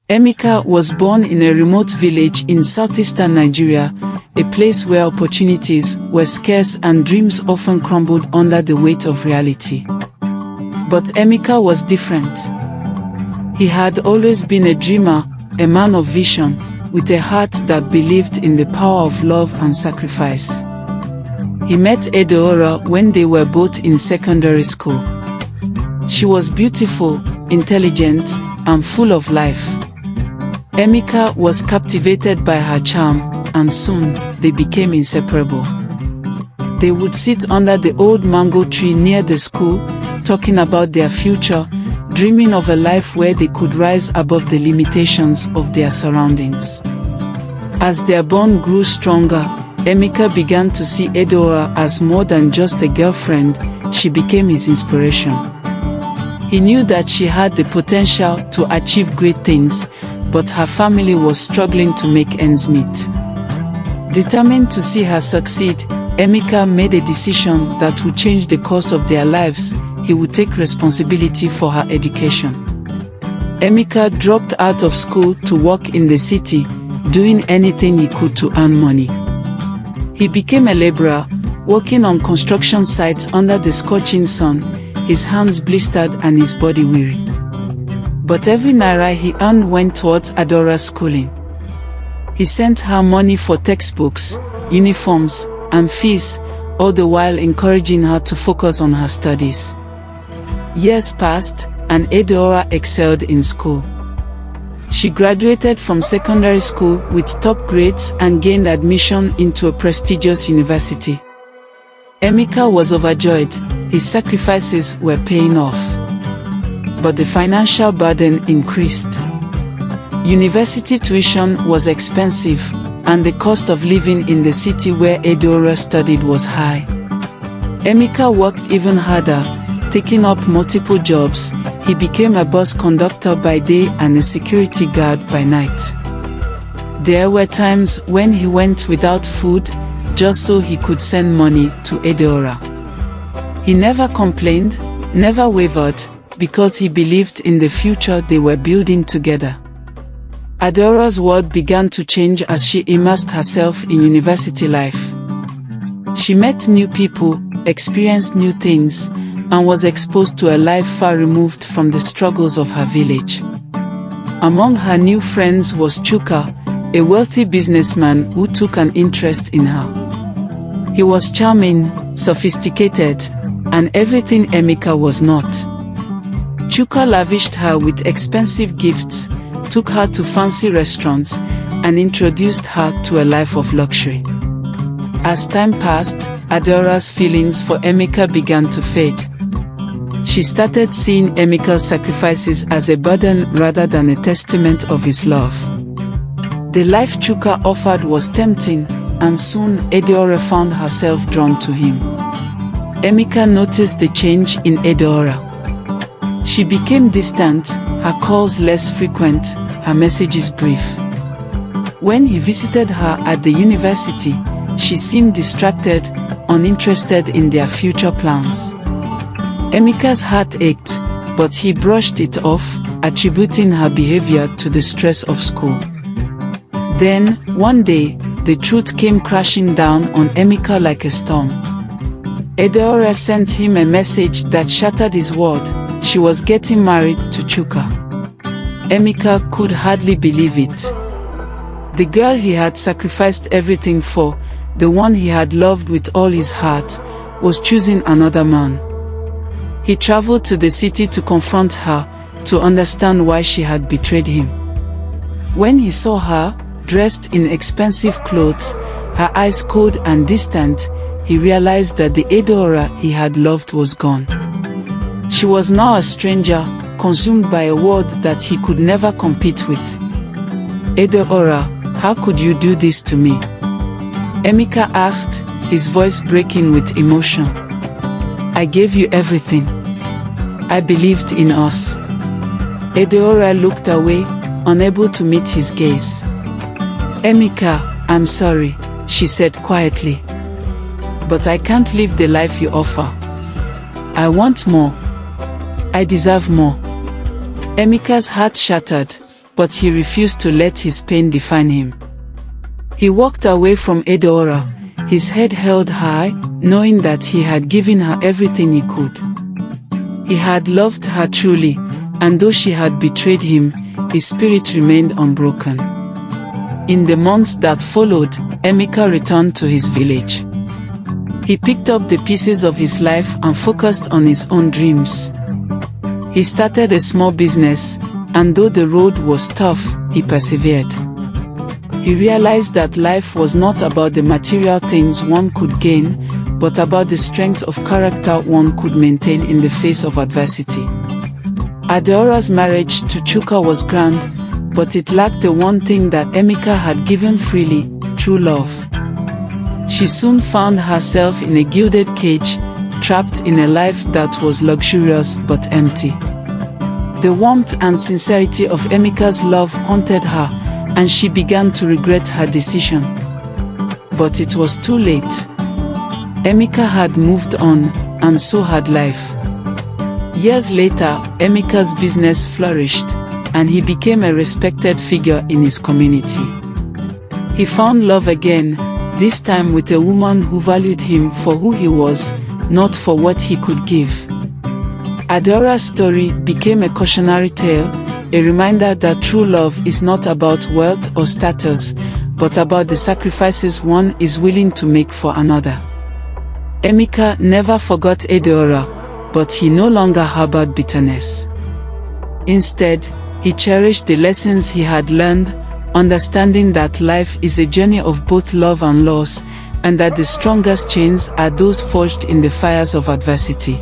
Emeka was born in a remote village in southeastern Nigeria, a place where opportunities were scarce and dreams often crumbled under the weight of reality. But Emeka was different. He had always been a dreamer, a man of vision, with a heart that believed in the power of love and sacrifice. He met Adaora when they were both in secondary school. She was beautiful, intelligent, and full of life. Emeka was captivated by her charm, and soon, they became inseparable. They would sit under the old mango tree near the school, talking about their future, dreaming of a life where they could rise above the limitations of their surroundings. As their bond grew stronger, Emeka began to see Adaora as more than just a girlfriend. She became his inspiration. He knew that she had the potential to achieve great things, but her family was struggling to make ends meet. Determined to see her succeed, Emeka made a decision that would change the course of their lives. He would take responsibility for her education. Emeka dropped out of school to work in the city, doing anything he could to earn money. He became a laborer, working on construction sites under the scorching sun, his hands blistered and his body weary. But every naira he earned went towards Adaora's schooling. He sent her money for textbooks, uniforms, and fees, all the while encouraging her to focus on her studies. Years passed, and Adaora excelled in school. She graduated from secondary school with top grades and gained admission into a prestigious university. Emeka was overjoyed. His sacrifices were paying off. But the financial burden increased. University tuition was expensive, and the cost of living in the city where Adaora studied was high. Emeka worked even harder, taking up multiple jobs. He became a bus conductor by day and a security guard by night. There were times when he went without food, just so he could send money to Adaora. He never complained, never wavered, because he believed in the future they were building together. Adaora's world began to change as she immersed herself in university life. She met new people, experienced new things, and was exposed to a life far removed from the struggles of her village. Among her new friends was Chuka, a wealthy businessman who took an interest in her. He was charming, sophisticated, and everything Emeka was not. Chuka lavished her with expensive gifts, took her to fancy restaurants, and introduced her to a life of luxury. As time passed, Adaora's feelings for Emeka began to fade. She started seeing Emeka's sacrifices as a burden rather than a testament of his love. The life Chuka offered was tempting, and soon Adaora found herself drawn to him. Emeka noticed the change in Adaora. She became distant, her calls less frequent, her messages brief. When he visited her at the university, she seemed distracted, uninterested in their future plans. Emeka's heart ached, but he brushed it off, attributing her behavior to the stress of school. Then, one day, the truth came crashing down on Emeka like a storm. Adaora sent him a message that shattered his world. She was getting married to Chuka. Emeka could hardly believe it. The girl he had sacrificed everything for, the one he had loved with all his heart, was choosing another man. He traveled to the city to confront her, to understand why she had betrayed him. When he saw her, dressed in expensive clothes, her eyes cold and distant, he realized that the Adaora he had loved was gone. She was now a stranger, consumed by a world that he could never compete with. Adaora, how could you do this to me? Emeka asked, his voice breaking with emotion. I gave you everything. I believed in us. Adaora looked away, unable to meet his gaze. Emeka, I'm sorry, she said quietly. But I can't live the life you offer. I want more. I deserve more. Emeka's heart shattered, but he refused to let his pain define him. He walked away from Adaora, his head held high, knowing that he had given her everything he could. He had loved her truly, and though she had betrayed him, his spirit remained unbroken. In the months that followed, Emeka returned to his village. He picked up the pieces of his life and focused on his own dreams. He started a small business, and though the road was tough, he persevered. He realized that life was not about the material things one could gain, but about the strength of character one could maintain in the face of adversity. Adaora's marriage to Chuka was grand, but it lacked the one thing that Emeka had given freely: true love. She soon found herself in a gilded cage, trapped in a life that was luxurious but empty. The warmth and sincerity of Emeka's love haunted her, and she began to regret her decision. But it was too late. Emeka had moved on, and so had life. Years later, Emeka's business flourished, and he became a respected figure in his community. He found love again, this time with a woman who valued him for who he was, not for what he could give. Adaora's story became a cautionary tale, a reminder that true love is not about wealth or status, but about the sacrifices one is willing to make for another. Emeka never forgot Adaora, but he no longer harbored bitterness. Instead, he cherished the lessons he had learned, understanding that life is a journey of both love and loss, and that the strongest chains are those forged in the fires of adversity.